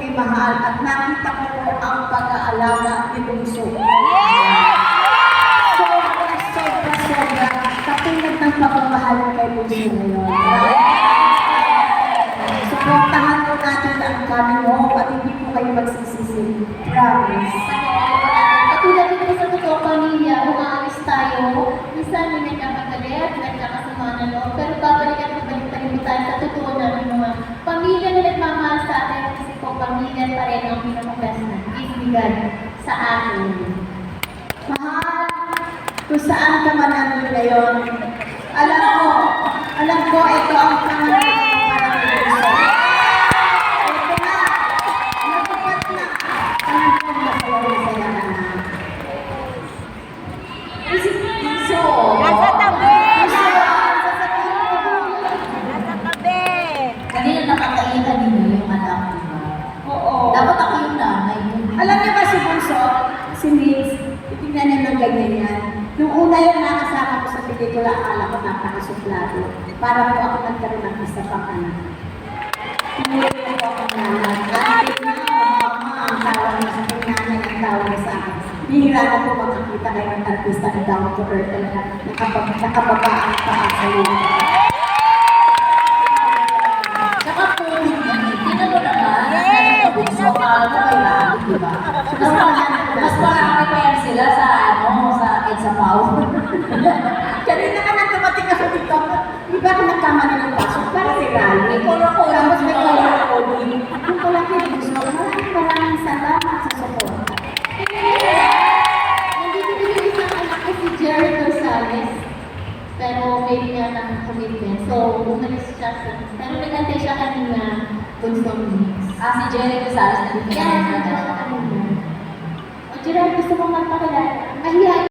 kay Mahal at nakita ko po ang pag-aalaga ni Bunso. Sobra. Katulad ng pagmamahal kay Bunso ngayon. Suportahan po natin ang kami mo at hindi po kayo magsisisi. Promise. Katulad dito sa totoong pamilya, umaalis tayo, minsan may nagkakagalit, nagkakasama na loob, pero babalikan at balik pa rin tayo sa totoo namin mga pamilya na nagmamahal sa atin kasi po pamilya pa rin ang pinakagas na ibigay sa atin. Mahal, kung saan ka man namin ngayon, alam ko ito ang pangalan ng parang Bunso. Ito na, natupad na. Alam ko masaya na. Bunso. Nasa tabi! Bunso. Nasa tabi! Kanina nakakailan din yung anak, di ba? Oo. Dapat ako yung nanay. Alam niyo ba si Bunso, si Nils, titignan niya ng ganyan yan. Nung una yung nakasama ko sa pelikula, akala ko napakasuplado. Para po ako nagkaroon ng isa pang anak. Pinili ko ako ng nanay. Kahit na mama ang tawag niya sa akin, nanay ang tawag niya sa akin. Bihira na po makakita kayo ng artista na down to earth talaga. Nakababa ang paa sa lupa. Tsaka po, tingnan mo naman, nakakabunso, akala mo kay Lalo, di ba? Mas marami pa yan sila sa EDSA Pau. Kanina ka nang dumating ako dito. Di ba kung nagkamali ng pasok? Para si Rally. Tapos may color-coding. Yung pala kay Bunso, maraming salamat sa support. Nandito din yung isang anak ko si Jerry Rosales. Pero may niya ng commitment. So, umalis siya sa... Pero nagantay siya kanina Bunsong Mix. Si Jerry Gonzalez na din. Yes, nandito siya kanina. O Jerry, gusto mong magpakilala? Mahihayin